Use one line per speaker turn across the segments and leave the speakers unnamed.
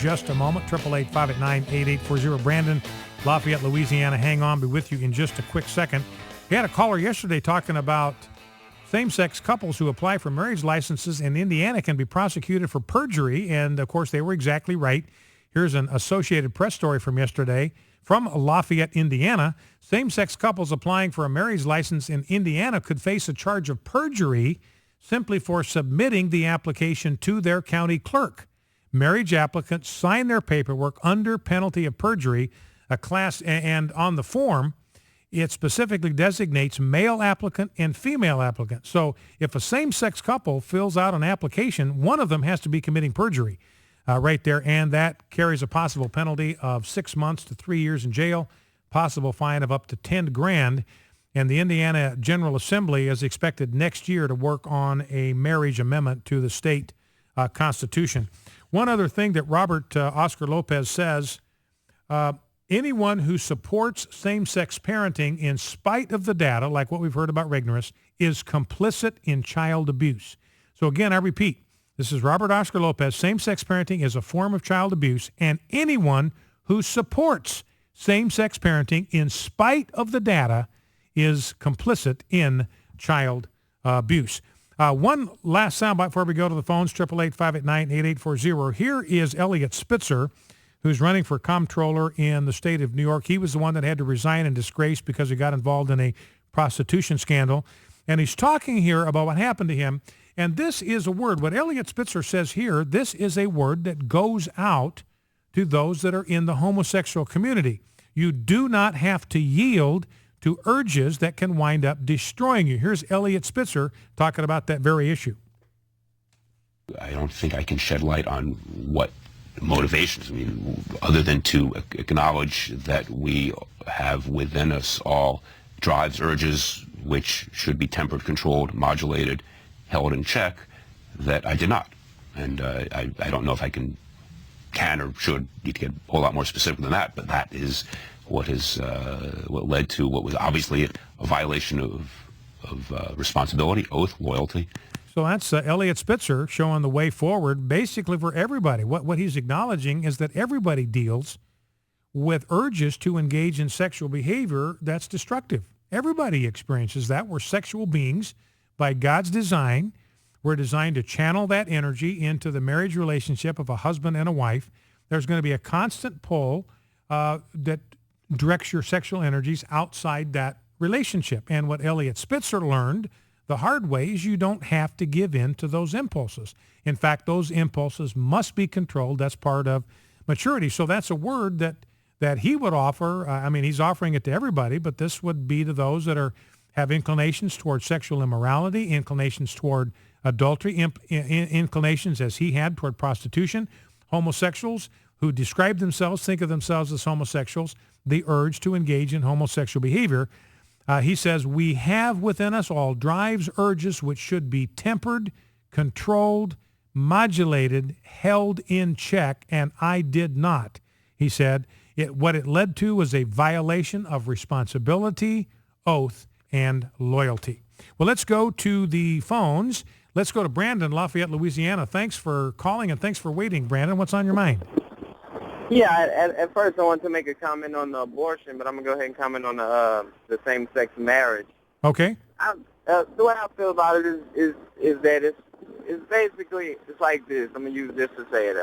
just a moment. 888-589-8840. Brandon, Lafayette, Louisiana. Hang on. Be with you in just a quick second. We had a caller yesterday talking about same-sex couples who apply for marriage licenses in Indiana can be prosecuted for perjury. And, of course, they were exactly right. Here's an Associated Press story from yesterday. From Lafayette, Indiana, same-sex couples applying for a marriage license in Indiana could face a charge of perjury simply for submitting the application to their county clerk. Marriage applicants sign their paperwork under penalty of perjury, and on the form, it specifically designates male applicant and female applicant. So if a same-sex couple fills out an application, one of them has to be committing perjury. Right there, and that carries a possible penalty of 6 months to 3 years in jail, possible fine of up to $10,000. And the Indiana General Assembly is expected next year to work on a marriage amendment to the state constitution. One other thing that Robert Oscar Lopez says, anyone who supports same-sex parenting in spite of the data, like what we've heard about Regnerus, is complicit in child abuse. So again, I repeat, this is Robert Oscar Lopez. Same-sex parenting is a form of child abuse, and anyone who supports same-sex parenting in spite of the data is complicit in child abuse. One last soundbite before we go to the phones, 888-589-8840. Here is Eliot Spitzer, who's running for comptroller in the state of New York. He was the one that had to resign in disgrace because he got involved in a prostitution scandal. And he's talking here about what happened to him. And this is a word, what Eliot Spitzer says here, this is a word that goes out to those that are in the homosexual community. You do not have to yield to urges that can wind up destroying you. Here's Eliot Spitzer talking about that very issue.
I don't think I can shed light on what motivations, other than to acknowledge that we have within us all drives, urges, which should be tempered, controlled, modulated, held in check, that I did not. And I don't know if I can or should need to get a whole lot more specific than that, but that is what led to what was obviously a violation of responsibility, oath, loyalty.
So that's Eliot Spitzer showing the way forward basically for everybody. What he's acknowledging is that everybody deals with urges to engage in sexual behavior that's destructive. Everybody experiences that. We're sexual beings. By God's design, we're designed to channel that energy into the marriage relationship of a husband and a wife. There's going to be a constant pull that directs your sexual energies outside that relationship. And what Eliot Spitzer learned the hard way is you don't have to give in to those impulses. In fact, those impulses must be controlled. That's part of maturity. So that's a word that he would offer. He's offering it to everybody, but this would be to those that have inclinations toward sexual immorality, inclinations toward adultery, inclinations as he had toward prostitution, homosexuals who describe themselves, think of themselves as homosexuals, the urge to engage in homosexual behavior. He says, we have within us all drives, urges, which should be tempered, controlled, modulated, held in check, and I did not. He said, what it led to was a violation of responsibility, oath, and loyalty. Well, let's go to the phones. Let's go to Brandon, Lafayette, Louisiana. Thanks for calling and thanks for waiting, Brandon. What's on your mind?
Yeah, at first I wanted to make a comment on the abortion, but I'm going to go ahead and comment on the same-sex marriage.
Okay.
The way I feel about it is that it's basically, it's like this. I'm going to use this to say it.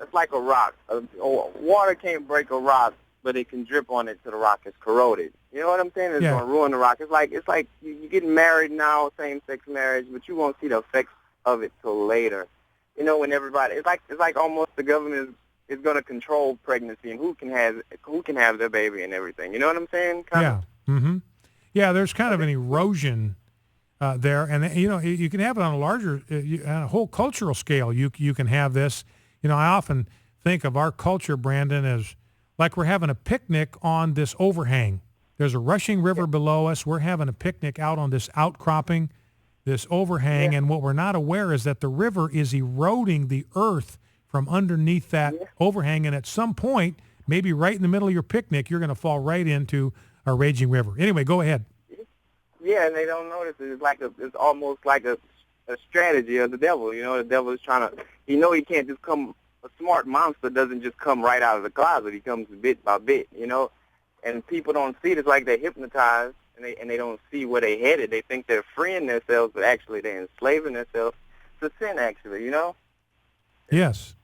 It's like a rock. Water can't break a rock, but it can drip on it till the rock is corroded. You know what I'm saying? It's going to ruin the rock. It's like you're getting married now, same-sex marriage, but you won't see the effects of it till later. You know, when everybody, it's like almost the government is going to control pregnancy and who can have their baby and everything. You know what I'm saying?
Yeah, there's kind of an erosion there, and you can have it on a larger, on a whole cultural scale. You can have this. I often think of our culture, Brandon, as like we're having a picnic on this overhang. There's a rushing river below us. We're having a picnic out on this outcropping, this overhang, and what we're not aware is that the river is eroding the earth from underneath that overhang, and at some point, maybe right in the middle of your picnic, you're going to fall right into a raging river. Anyway, go ahead.
Yeah, and they don't notice it. It's almost like a strategy of the devil. The devil is trying to, he can't just come a smart monster doesn't just come right out of the closet. He comes bit by bit, and people don't see it. It's like they're hypnotized, and they don't see where they're headed. They think they're freeing themselves, but actually they're enslaving themselves to sin, actually,
Yes.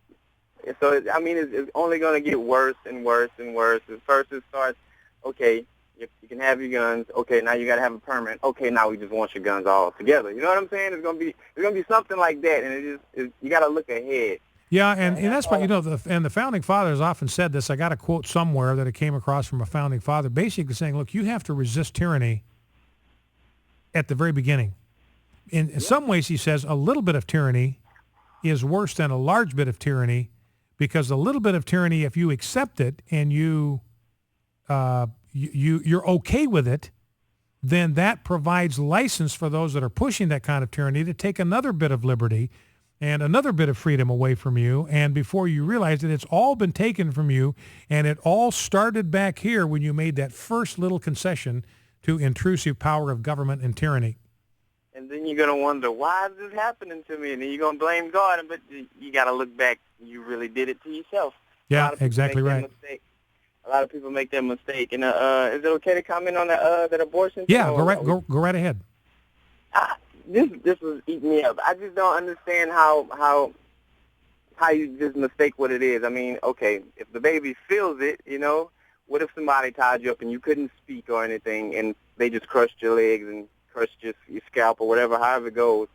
So, it's only going to get worse and worse and worse. At first it starts, okay, you can have your guns. Okay, now you got to have a permit. Okay, now we just want your guns all together. You know what I'm saying? It's going to be something like that, and you got to look ahead.
Yeah, and that's why, the Founding Fathers often said this. I got a quote somewhere that I came across from a Founding Father basically saying, look, you have to resist tyranny at the very beginning. In some ways, he says, a little bit of tyranny is worse than a large bit of tyranny, because a little bit of tyranny, if you accept it and you're okay with it, then that provides license for those that are pushing that kind of tyranny to take another bit of liberty and another bit of freedom away from you. And before you realize it, it's all been taken from you. And it all started back here when you made that first little concession to intrusive power of government and tyranny.
And then you're going to wonder, why is this happening to me? And then you're going to blame God, but you got to look back. You really did it to yourself.
Yeah, exactly right.
A lot of people make that mistake. And is it okay to comment on that abortion?
Yeah, go right ahead.
This was eating me up. I just don't understand how you just mistake what it is. I mean, okay, if the baby feels it, what if somebody tied you up and you couldn't speak or anything, and they just crushed your legs and crushed your scalp or whatever, however it goes,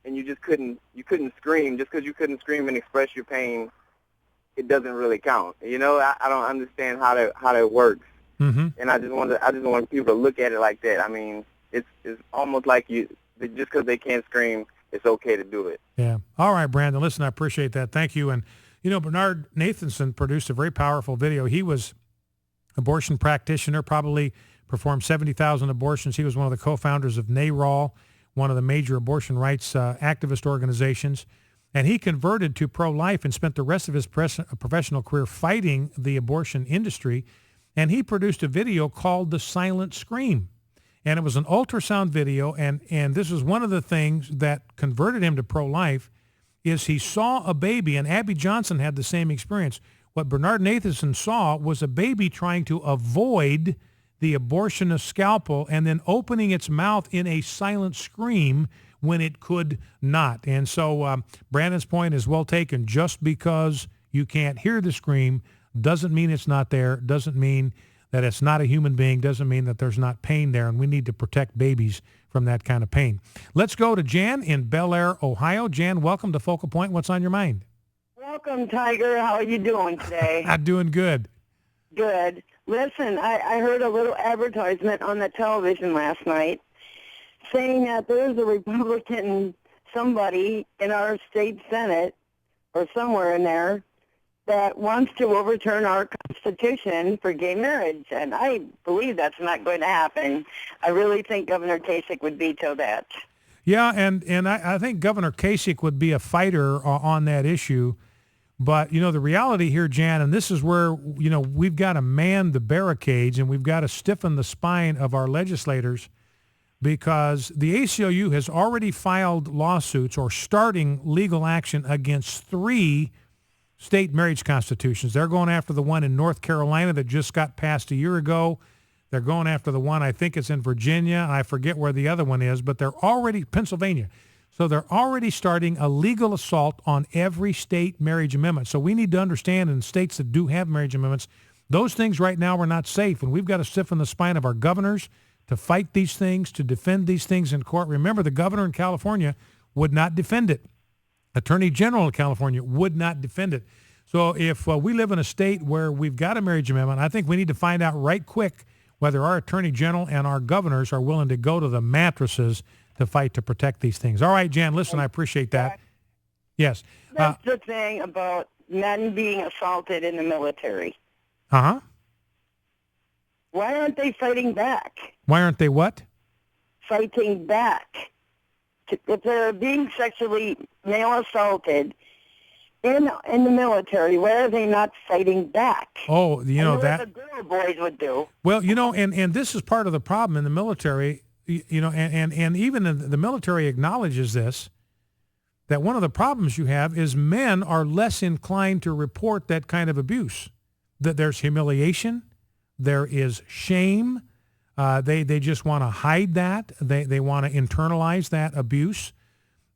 and you couldn't scream. Just because you couldn't scream and express your pain, it doesn't really count. I don't understand how that works. Mm-hmm. And I just want people to look at it like that. I mean, it's almost like just because they can't scream, it's okay to do it.
Yeah. All right, Brandon. Listen, I appreciate that. Thank you. And Bernard Nathanson produced a very powerful video. He was abortion practitioner, probably performed 70,000 abortions. He was one of the co-founders of NARAL, one of the major abortion rights activist organizations. And he converted to pro-life and spent the rest of his professional career fighting the abortion industry. And he produced a video called The Silent Scream. And it was an ultrasound video. And this is one of the things that converted him to pro-life is he saw a baby, and Abby Johnson had the same experience. What Bernard Nathanson saw was a baby trying to avoid the abortionist scalpel and then opening its mouth in a silent scream when it could not. And so Brandon's point is well taken. Just because you can't hear the scream doesn't mean it's not there, doesn't mean that it's not a human being, doesn't mean that there's not pain there, and we need to protect babies from that kind of pain. Let's go to Jan in Bel Air, Ohio. Jan, welcome to Focal Point. What's on your mind?
Welcome, Tiger. How are you doing today?
I'm doing good.
Good. Listen, I heard a little advertisement on the television last night saying that there's a Republican, somebody in our state Senate or somewhere in there, that wants to overturn our Constitution for gay marriage. And I believe that's not going to happen. I really think Governor Kasich would veto that.
Yeah, and I think Governor Kasich would be a fighter on that issue. But, the reality here, Jan, and this is where, we've got to man the barricades and we've got to stiffen the spine of our legislators, because the ACLU has already filed lawsuits or starting legal action against 3 state marriage constitutions. They're going after the one in North Carolina that just got passed a year ago. They're going after the one, I think it's in Virginia. I forget where the other one is, but they're already, Pennsylvania. So they're already starting a legal assault on every state marriage amendment. So we need to understand, in states that do have marriage amendments, those things right now are not safe. And we've got to stiffen the spine of our governors to fight these things, to defend these things in court. Remember, the governor in California would not defend it. Attorney General of California would not defend it. So if we live in a state where we've got a marriage amendment, I think we need to find out right quick whether our Attorney General and our governors are willing to go to the mattresses to fight to protect these things. All right, Jan, listen, I appreciate that. Yes.
That's the thing about men being assaulted in the military.
Uh-huh.
Why aren't they fighting back?
Why aren't they what?
Fighting back. If they're being sexually male assaulted in the military, why are they not fighting back?
Oh, that
what the girl boys would do.
Well, and this is part of the problem in the military, and even the military acknowledges this, that one of the problems you have is men are less inclined to report that kind of abuse, that there's humiliation, there is shame. They just want to hide that. They want to internalize that abuse.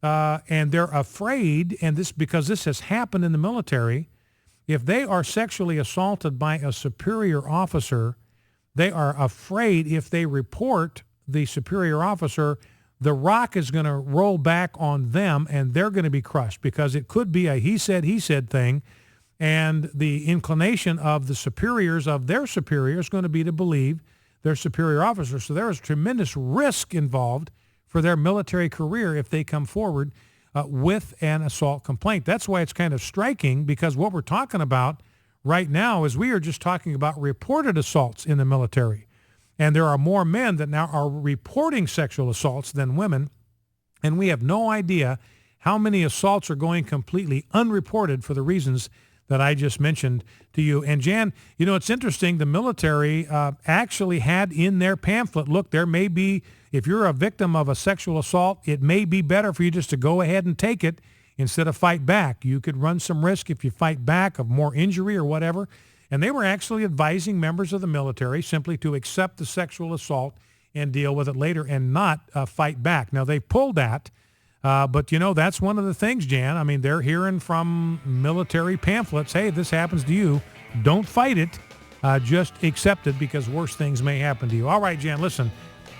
And they're afraid, and because this has happened in the military, if they are sexually assaulted by a superior officer, they are afraid if they report the superior officer, the rock is going to roll back on them and they're going to be crushed, because it could be a he said thing, and the inclination of the superiors of their superior is going to be to believe their superior officer. So there is tremendous risk involved for their military career if they come forward with an assault complaint. That's why it's kind of striking, because what we're talking about right now is we are just talking about reported assaults in the military. And there are more men that now are reporting sexual assaults than women. And we have no idea how many assaults are going completely unreported for the reasons that I just mentioned to you. And Jan, you know, it's interesting. The military actually had in their pamphlet, look, there may be, if you're a victim of a sexual assault, it may be better for you just to go ahead and take it instead of fight back. You could run some risk if you fight back of more injury or whatever. And they were actually advising members of the military simply to accept the sexual assault and deal with it later and not fight back. Now, they pulled that, but, you know, that's one of the things, Jan. I mean, they're hearing from military pamphlets, hey, if this happens to you, don't fight it. Just accept it, because worse things may happen to you. All right, Jan, listen,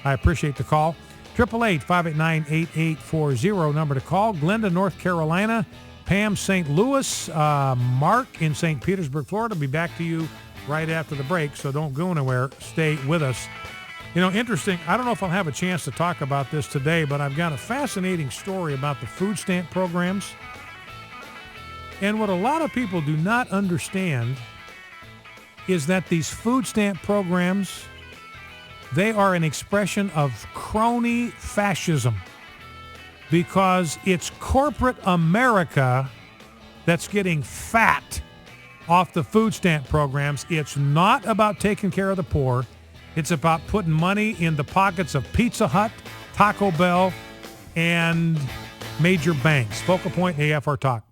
I appreciate the call. 888-589-8840, number to call. Glenda, North Carolina. Pam, St. Louis. Mark in St. Petersburg, Florida. I'll be back to you right after the break, so don't go anywhere. Stay with us. You know, interesting, I don't know if I'll have a chance to talk about this today, but I've got a fascinating story about the food stamp programs. And what a lot of people do not understand is that these food stamp programs, they are an expression of crony fascism, because it's corporate America that's getting fat off the food stamp programs. It's not about taking care of the poor. It's about putting money in the pockets of Pizza Hut, Taco Bell, and major banks. Focal Point AFR Talk.